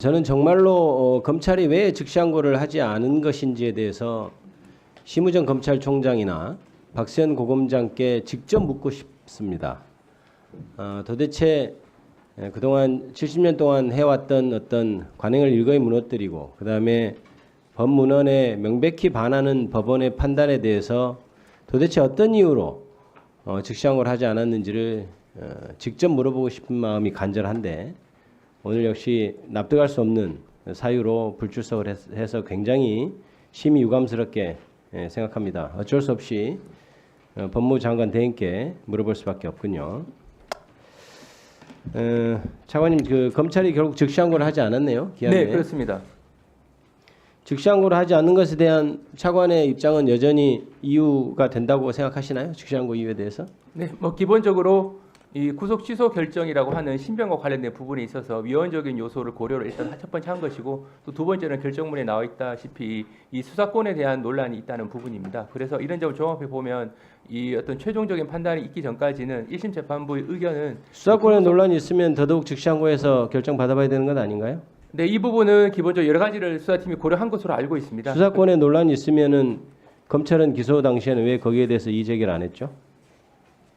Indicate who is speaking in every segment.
Speaker 1: 저는 정말로 검찰이 왜 즉시항고를 하지 않은 것인지에 대해서 심우정 검찰총장이나 박세현 고검장께 직접 묻고 싶습니다. 도대체 그동안 70년 동안 해왔던 어떤 관행을 일거에 무너뜨리고 그다음에 법문헌에 명백히 반하는 법원의 판단에 대해서 도대체 어떤 이유로 즉시항고를 하지 않았는지를 직접 물어보고 싶은 마음이 간절한데 오늘 역시 납득할 수 없는 사유로 불출석을 해서 굉장히 심히 유감스럽게 생각합니다. 어쩔 수 없이 법무부 장관 대행께 물어볼 수밖에 없군요. 차관님, 그 검찰이 결국 즉시항고를 하지 않았네요. 기한에.
Speaker 2: 네, 그렇습니다.
Speaker 1: 즉시항고를 하지 않는 것에 대한 차관의 입장은 여전히 이유가 된다고 생각하시나요? 즉시항고 이유에 대해서?
Speaker 2: 네, 뭐 기본적으로 이 구속 취소 결정이라고 하는 신변과 관련된 부분에 있어서 위헌적인 요소를 고려를 일단 첫 번째 한 것이고 또 두 번째는 결정문에 나와 있다시피 이 수사권에 대한 논란이 있다는 부분입니다. 그래서 이런 점을 종합해 보면 이 어떤 최종적인 판단이 있기 전까지는 1심 재판부의 의견은
Speaker 1: 수사권에 논란이 있으면 더더욱 즉시항고해서 결정 받아봐야 되는 것 아닌가요?
Speaker 2: 네, 이 부분은 기본적으로 여러 가지를 수사팀이 고려한 것으로 알고 있습니다.
Speaker 1: 수사권에 논란이 있으면은 검찰은 기소 당시에는 왜 거기에 대해서 이의 제기를 안 했죠?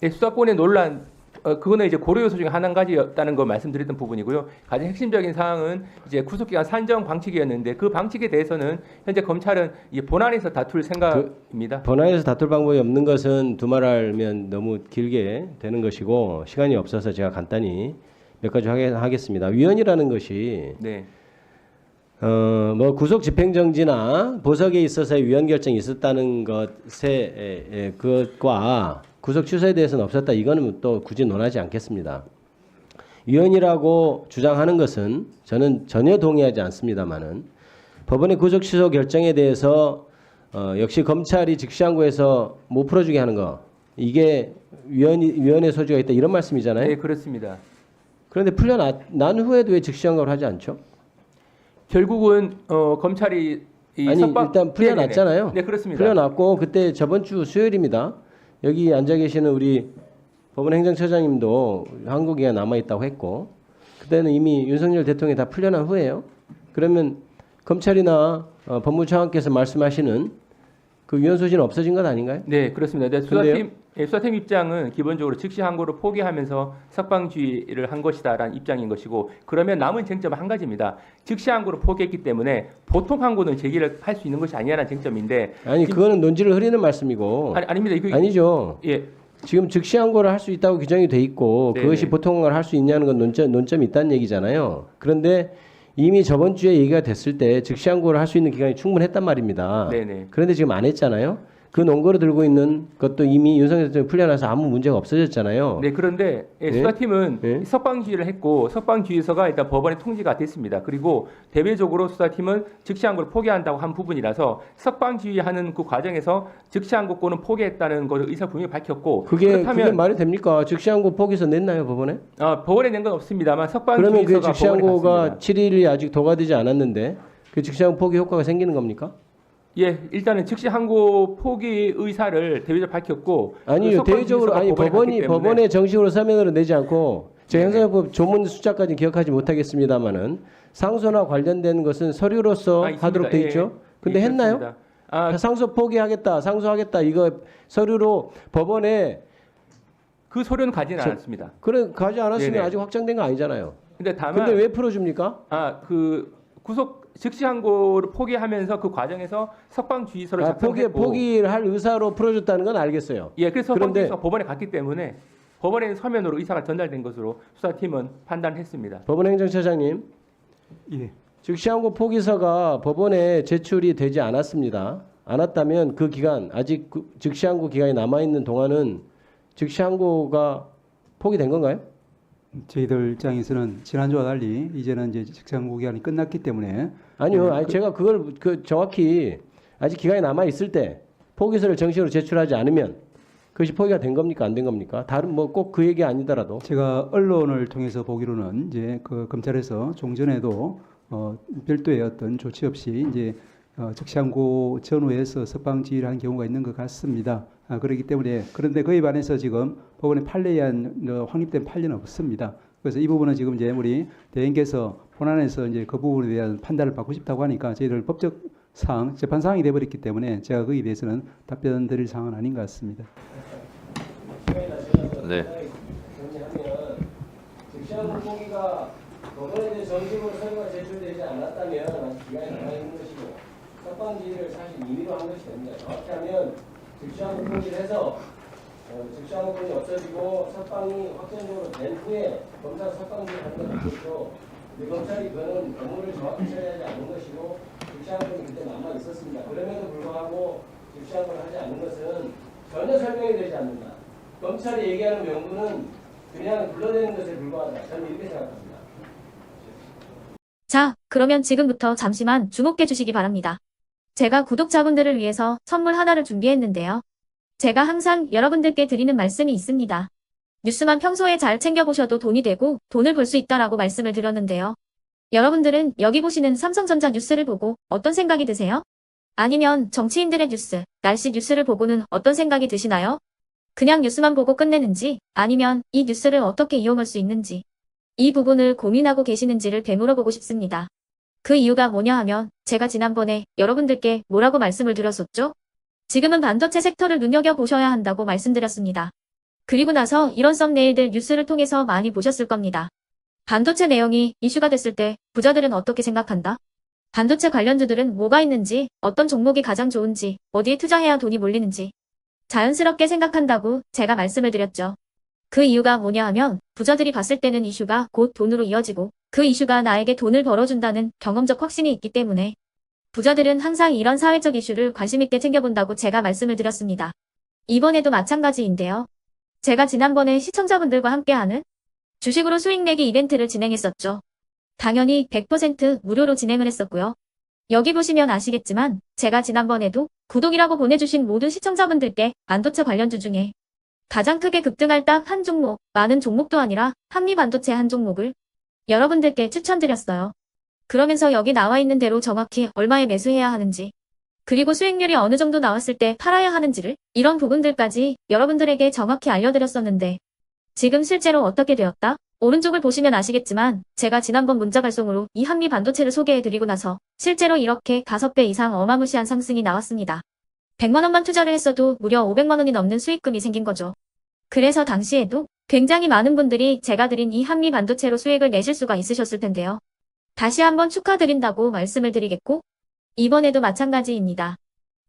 Speaker 2: 네, 수사권의 논란 그거는 이제 고려 요소 중에 한 가지였다는 거 말씀드렸던 부분이고요. 가장 핵심적인 사항은 이제 구속기간 산정 방식이었는데 그 방식에 대해서는 현재 검찰은 이 본안에서 다툴 생각입니다.
Speaker 1: 본안에서 다툴 방법이 없는 것은 두말하면 너무 길게 되는 것이고 시간이 없어서 제가 간단히 몇 가지 하겠습니다. 위헌이라는 것이
Speaker 2: 네.
Speaker 1: 뭐 구속 집행정지나 보석에 있어서의 위헌 결정이 있었다는 것에 그것과 구속 취소에 대해서는 없었다. 이거는 또 굳이 논하지 않겠습니다. 위헌이라고 주장하는 것은 저는 전혀 동의하지 않습니다만은 법원의 구속 취소 결정에 대해서 역시 검찰이 즉시항고해서 못 풀어주게 하는 거 이게 위헌의 소지가 있다 이런 말씀이잖아요.
Speaker 2: 네, 그렇습니다.
Speaker 1: 그런데 풀려난 후에도 왜 즉시항고를 하지 않죠?
Speaker 2: 결국은 검찰이
Speaker 1: 아니 일단 풀려났잖아요.
Speaker 2: 네네네. 네, 그렇습니다.
Speaker 1: 풀려났고 그때 저번 주 수요일입니다. 여기 앉아 계시는 우리 법원 행정처장님도 항고기가 남아 있다고 했고 그때는 이미 윤석열 대통령이 다 풀려난 후에요. 그러면 검찰이나 법무부 차관께서 말씀하시는 그 위헌 소지는 없어진 것 아닌가요?
Speaker 2: 네, 그렇습니다. 네, 수사팀 입장은 기본적으로 즉시 항고를 포기하면서 석방주의를 한 것이다라는 입장인 것이고 그러면 남은 쟁점은 한 가지입니다. 즉시 항고를 포기했기 때문에 보통 항고는 제기를 할 수 있는 것이 아니라는 쟁점인데
Speaker 1: 아니 그거는 논지를 흐리는 말씀이고
Speaker 2: 아닙니다. 이거
Speaker 1: 아니죠.
Speaker 2: 예.
Speaker 1: 지금 즉시 항고를 할 수 있다고 규정이 돼 있고
Speaker 2: 네네.
Speaker 1: 그것이 보통 항고를 할 수 있냐는 건 논점이 있다는 얘기잖아요. 그런데 이미 저번 주에 얘기가 됐을 때 즉시 항고를 할 수 있는 기간이 충분했단 말입니다.
Speaker 2: 네네.
Speaker 1: 그런데 지금 안 했잖아요. 그 논거로 들고 있는 것도 이미 윤석열 대통령이 풀려나서 아무 문제가 없어졌잖아요.
Speaker 2: 네, 그런데 수사팀은 석방주의를 했고 석방주의서가 일단 법원에 통지가 됐습니다. 그리고 대외적으로 수사팀은 즉시항고를 포기한다고 한 부분이라서 석방주의하는 그 과정에서 즉시항고권은 포기했다는 것을 의사 분명히 밝혔고
Speaker 1: 그게 말이 됩니까? 즉시항고 포기서 냈나요 법원에?
Speaker 2: 법원에 낸 건 없습니다만
Speaker 1: 그러면 그
Speaker 2: 석방주의서가
Speaker 1: 즉시항고가 7일이 아직 도과되지 않았는데 그 즉시항고 포기 효과가 생기는 겁니까?
Speaker 2: 예, 일단은 즉시 항고 포기 의사를 대외적으로 밝혔고
Speaker 1: 아니요, 대외적으로 아니 법원에 정식으로 서면으로 내지 않고 제가 형사법 조문 숫자까지 기억하지 못하겠습니다만은 상소나 관련된 것은 서류로서 하도록 돼 있죠. 근데 했나요? 상소 포기하겠다, 상소하겠다 이거 서류로 법원에
Speaker 2: 그 서류는 가지는 않았습니다.
Speaker 1: 그래 가지 않았으면
Speaker 2: 네네.
Speaker 1: 아직 확정된 거 아니잖아요.
Speaker 2: 근데 다만
Speaker 1: 근데 왜 풀어줍니까?
Speaker 2: 그 구속 즉시 항고를 포기하면서 그 과정에서 석방주의서를 작성했고
Speaker 1: 포기를 할 의사로 풀어줬다는 건 알겠어요.
Speaker 2: 예, 그래서 석방주의서가 법원에 갔기 때문에 법원에는 서면으로 의사가 전달된 것으로 수사팀은 판단했습니다.
Speaker 1: 법원 행정처장님,
Speaker 3: 예.
Speaker 1: 즉시항고 포기서가 법원에 제출이 되지 않았습니다. 않았다면 그 기간 아직 즉시항고 기간이 남아 있는 동안은 즉시항고가 포기된 건가요?
Speaker 3: 저희들 입장에서는 지난주와 달리 이제는 이제 직장고 기간이 끝났기 때문에
Speaker 1: 아니요, 제가 그걸 정확히 아직 기간이 남아 있을 때 포기서를 정식으로 제출하지 않으면 그것이 포기가 된 겁니까 안 된 겁니까? 다른 뭐 꼭 그 얘기 아니더라도
Speaker 3: 제가 언론을 통해서 보기로는 이제 그 검찰에서 종전에도 별도의 어떤 조치 없이 이제 즉시항고 전후에서 석방지휘를 한 경우가 있는 것 같습니다. 그렇기 때문에 그런데 그에 반해서 지금 법원에 판례에 한 확립된 판례는 없습니다. 그래서 이 부분은 지금 이제 우리 대행께서 본안에서 이제 그 부분에 대한 판단을 받고 싶다고 하니까 저희들 법적 사항, 재판 사항이 돼버렸기 때문에 제가 거기에 대해서는 답변 드릴 사항은 아닌 것 같습니다.
Speaker 4: 네.
Speaker 1: 즉시한 물고기가 법원에 대해 정식으로 서류가 제출되지 않았다면 아직 기간이 남아있는 것이고 석방지휘를 사실 임의로 한 것이 됩니다. 정확히 하면 즉시한 물고기를 해서 즉시한 물고기 없어지고 석방이 확정적으로 된 후에 검찰 석방지휘를 하는 건 아니죠. 검찰이 그거는 업무를 정확히 처리하지 않은 것이고 즉시한 물고기 그때 남아 있었습니다. 그럼에도 불구하고 즉시한 걸 하지 않는 것은 전혀 설명이 되지 않는다. 검찰이 얘기하는 명분은 그냥 불러내는 것에 불과하다. 저는 이렇게 생각합니다.
Speaker 5: 자, 그러면 지금부터 잠시만 주목해 주시기 바랍니다. 제가 구독자분들을 위해서 선물 하나를 준비했는데요. 제가 항상 여러분들께 드리는 말씀이 있습니다. 뉴스만 평소에 잘 챙겨보셔도 돈이 되고 돈을 벌 수 있다라고 말씀을 드렸는데요. 여러분들은 여기 보시는 삼성전자 뉴스를 보고 어떤 생각이 드세요? 아니면 정치인들의 뉴스, 날씨 뉴스를 보고는 어떤 생각이 드시나요? 그냥 뉴스만 보고 끝내는지 아니면 이 뉴스를 어떻게 이용할 수 있는지 이 부분을 고민하고 계시는지를 되물어보고 싶습니다. 그 이유가 뭐냐 하면 제가 지난번에 여러분들께 뭐라고 말씀을 드렸었죠? 지금은 반도체 섹터를 눈여겨보셔야 한다고 말씀드렸습니다. 그리고 나서 이런 썸네일들 뉴스를 통해서 많이 보셨을 겁니다. 반도체 내용이 이슈가 됐을 때 부자들은 어떻게 생각한다? 반도체 관련주들은 뭐가 있는지, 어떤 종목이 가장 좋은지, 어디에 투자해야 돈이 몰리는지 자연스럽게 생각한다고 제가 말씀을 드렸죠. 그 이유가 뭐냐 하면 부자들이 봤을 때는 이슈가 곧 돈으로 이어지고 그 이슈가 나에게 돈을 벌어준다는 경험적 확신이 있기 때문에 부자들은 항상 이런 사회적 이슈를 관심있게 챙겨본다고 제가 말씀을 드렸습니다. 이번에도 마찬가지인데요. 제가 지난번에 시청자분들과 함께하는 주식으로 수익 내기 이벤트를 진행했었죠. 당연히 100% 무료로 진행을 했었고요. 여기 보시면 아시겠지만 제가 지난번에도 구독이라고 보내주신 모든 시청자분들께 반도체 관련주 중에 가장 크게 급등할 딱 한 종목, 많은 종목도 아니라 한미반도체 한 종목을 여러분들께 추천드렸어요. 그러면서 여기 나와 있는 대로 정확히 얼마에 매수해야 하는지 그리고 수익률이 어느 정도 나왔을 때 팔아야 하는지를 이런 부분들까지 여러분들에게 정확히 알려드렸었는데 지금 실제로 어떻게 되었다? 오른쪽을 보시면 아시겠지만 제가 지난번 문자 발송으로 이 한미 반도체를 소개해드리고 나서 실제로 이렇게 5배 이상 어마무시한 상승이 나왔습니다. 100만 원만 투자를 했어도 무려 500만 원이 넘는 수익금이 생긴 거죠. 그래서 당시에도 굉장히 많은 분들이 제가 드린 이 한미 반도체로 수익을 내실 수가 있으셨을 텐데요. 다시 한번 축하드린다고 말씀을 드리겠고 이번에도 마찬가지입니다.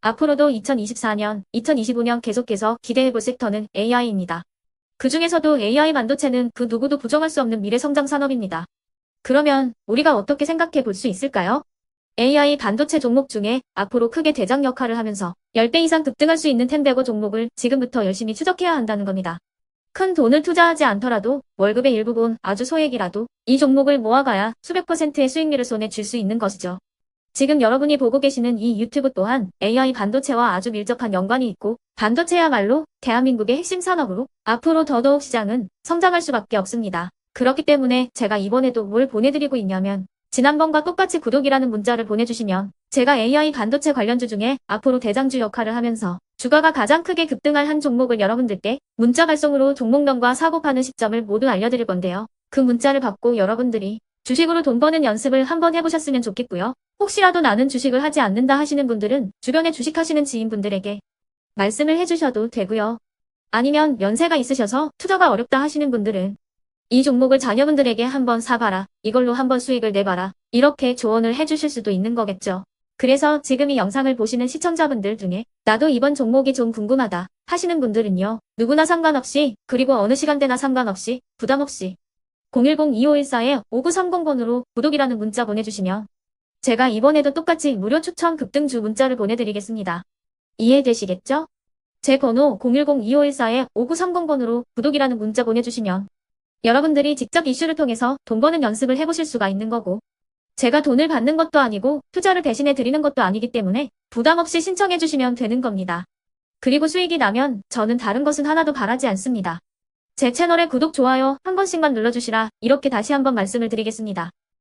Speaker 5: 앞으로도 2024년, 2025년 계속해서 기대해볼 섹터는 AI입니다. 그 중에서도 AI 반도체는 그 누구도 부정할 수 없는 미래성장 산업입니다. 그러면 우리가 어떻게 생각해 볼 수 있을까요? AI 반도체 종목 중에 앞으로 크게 대장 역할을 하면서 10배 이상 급등할 수 있는 텐베고 종목을 지금부터 열심히 추적해야 한다는 겁니다. 큰 돈을 투자하지 않더라도 월급의 일부분 아주 소액이라도 이 종목을 모아가야 수백 %의 수익률을 손에 쥘 수 있는 것이죠. 지금 여러분이 보고 계시는 이 유튜브 또한 AI 반도체와 아주 밀접한 연관이 있고 반도체야말로 대한민국의 핵심 산업으로 앞으로 더더욱 시장은 성장할 수밖에 없습니다. 그렇기 때문에 제가 이번에도 뭘 보내드리고 있냐면 지난번과 똑같이 구독이라는 문자를 보내주시면 제가 AI 반도체 관련주 중에 앞으로 대장주 역할을 하면서 주가가 가장 크게 급등할 한 종목을 여러분들께 문자 발송으로 종목명과 사고 파는 시점을 모두 알려드릴 건데요. 그 문자를 받고 여러분들이 주식으로 돈 버는 연습을 한번 해보셨으면 좋겠고요. 혹시라도 나는 주식을 하지 않는다 하시는 분들은 주변에 주식하시는 지인분들에게 말씀을 해주셔도 되고요. 아니면 연세가 있으셔서 투자가 어렵다 하시는 분들은 이 종목을 자녀분들에게 한번 사봐라. 이걸로 한번 수익을 내봐라. 이렇게 조언을 해주실 수도 있는 거겠죠. 그래서 지금 이 영상을 보시는 시청자분들 중에 나도 이번 종목이 좀 궁금하다 하시는 분들은요. 누구나 상관없이 그리고 어느 시간대나 상관없이 부담없이 010-2514-5930번으로 구독이라는 문자 보내주시면 제가 이번에도 똑같이 무료 추천 급등주 문자를 보내드리겠습니다. 이해되시겠죠? 제 번호 010-2514-5930번으로 구독이라는 문자 보내주시면 여러분들이 직접 이슈를 통해서 돈 버는 연습을 해보실 수가 있는 거고 제가 돈을 받는 것도 아니고 투자를 대신해 드리는 것도 아니기 때문에 부담 없이 신청해 주시면 되는 겁니다. 그리고 수익이 나면 저는 다른 것은 하나도 바라지 않습니다. 제 채널에 구독, 좋아요 한 번씩만 눌러주시라 이렇게 다시 한번 말씀을 드리겠습니다.